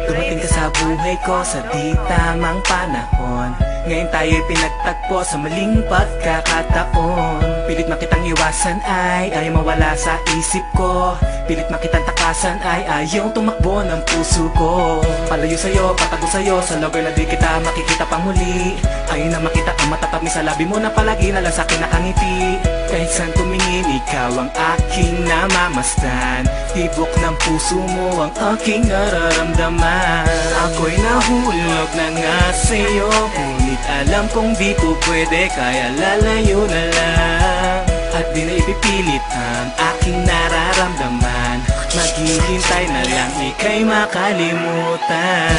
Dumating ka sa buhay ko sa di tamang panahon. Ngayon tayo'y pinagtagpo sa maling pagkakataon. Pilit makitang iwasan ay ayaw mawala sa isip ko. Pilit makitang takasan ay ayaw tumakbo ng puso ko. Palayo sa'yo, patago sa'yo, sa lugar na di kita makikita pang muli. Ayaw na makita ang matatamis sa labi mo na palagi na lang sa'kin nakangiti. Kahit saan tumingin, ikaw ang aking namamasdan. Tibok ng puso mo ang aking nararamdaman. Ako'y nahulog na nga sa'yo, ngunit alam kong di po pwede, kaya lalayo na lang. At di na ipipilit ang aking nararamdaman. Maghihintay na lang ika'y makalimutan.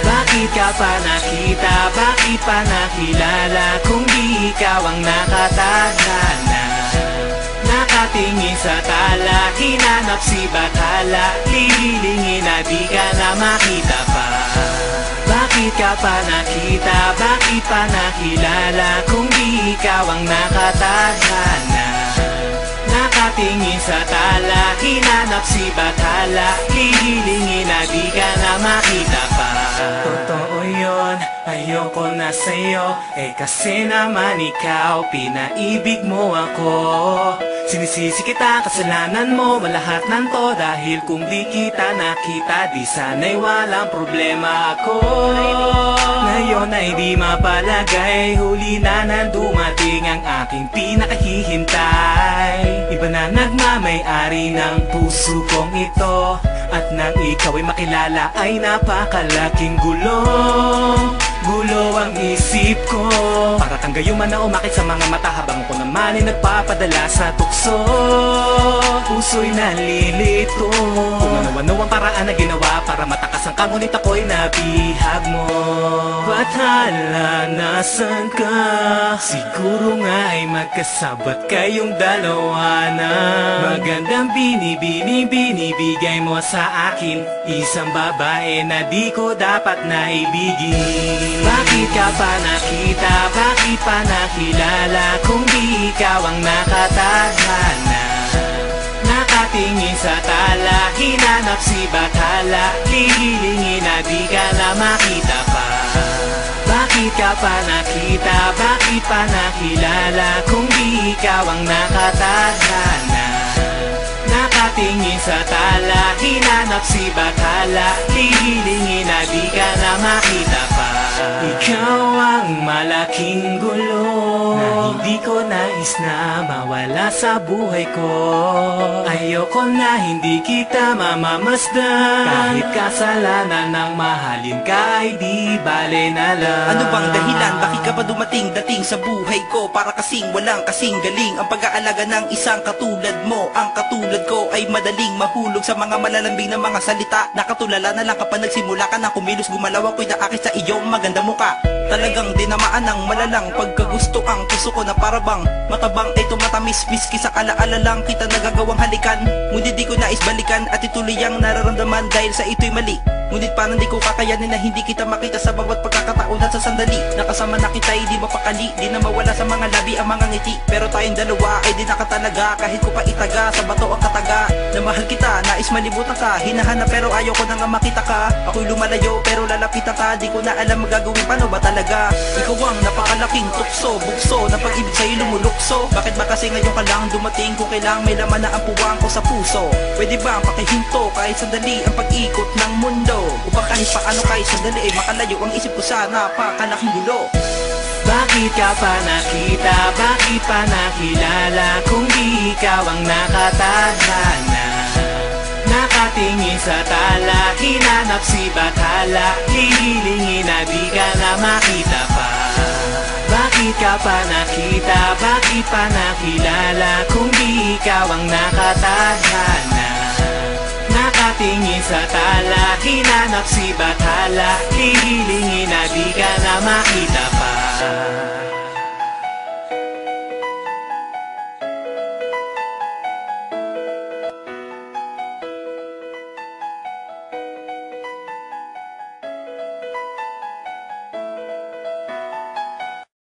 Bakit ka pa nakita, bakit pa nakilala, kung di ikaw ang nakatadhana? Nakatingin sa tala, hinanap si Bathala, lililingin na di ka na makita pa. Bakit ka pa nakita, bakit pa nakilala, kung di ikaw ang nakatadhana? Nakatingin sa tala, hinanap si Bathala, lililingin na di ka na makita pa. Totoo yun, ayoko na sa'yo, kasi naman ikaw, pinaibig mo ako. Sinisisi kita, kasalanan mo, malahat ng to, dahil kung di kita nakita, di sana'y walang problema ako. Ngayon ay di mapalagay, huli na nang dumating ang aking pinakahihintay. Iba na nagmamay-ari ng puso kong ito, at nang ikaw ay makilala ay napakalaking gulo. Gulo ang isip ko, para kang gayuma na umakit sa mga mata, habang ako naman ay nagpapadala sa tukso. Puso'y nalilito, kung ano-ano ang paraan na ginawa para matakas ang ka, ngunit ako'y nabihag mo. Bathala, nasan ka? Siguro nga ay magkasabat kayong dalawa na. Magandang binibigay mo sa akin, isang babae na di ko dapat naibigin. Bakit ka pa nakita, bakit pa nakilala, kung di ikaw ang nakatadhana? Nakatingin sa tala, hinanap si Bathala, lililingin na di ka na makita pa. Bakit ka pa nakita, bakit pa nakilala, kung di ikaw ang nakatadhana? Nakatingin sa tala, hinanap si Bathala, lililingin na di ka na makita pa. Ikaw ang malaking gulo, na hindi ko nais na mawala sa buhay ko. Ayoko na hindi kita mamamasdan, kahit kasalanan ng mahalin ka ay di bale na lang. Ano bang dahilan, bakit ka pa dating sa buhay ko? Para kasing walang kasing galing ang pag-aalaga ng isang katulad mo. Ang katulad ko ay madaling mahulog sa mga malalambing na mga salita. Nakatulala na lang kapag nagsimula ka na kumilos, gumalaw ako'y naakit sa iyong maganda muka. Talagang dinamaan ng malalang pagkagusto ang puso ko, na parabang matabang ito matamis, miski sa alaala lang kita nagagawang halikan. Ngunit di ko nais balikan at ituloy ang nararamdaman dahil sa ito'y mali. Ngunit parang di ko kakayanin na hindi kita makita sa bawat pagkakataon at sa sandali. Nakasama na kita ay di mapakali, di na mawala sa mga labi ang mga ngiti. Pero tayong dalawa ay di nakatalaga, kahit ko pa itaga sa bato ang kataga. Na mahal kita, nais malibutan ka, hinahanap pero ayaw ko na nga makita ka. Ako'y lumalayo pero lalapitan ka, di ko na alam magagawin paano ba talaga. Ikaw ang napakalaking tukso, bukso na pag-ibig sa'yo lumulukso. Bakit ba kasi ngayon ka lang dumating, kung kailang may laman na ang puwang ko sa puso? Pwede ba ang pakihinto kahit sandali ang pag-ikot ng mundo, upang kahit paano kahit sandali ay makalayo ang isip ko sa napakalaking gulo. Bakit ka pa nakita, bakit pa nakilala, kung di ikaw ang nakatadhana? Nakatingin sa tala, hinanap si Bathala, lililingin na di ka na makita pa. Bakit ka pa nakita, bakit pa nakilala, kung di ikaw ang nakatadhana? Nakatingin sa tala, hinanap si Bathala, lililingin na di ka na makita pa.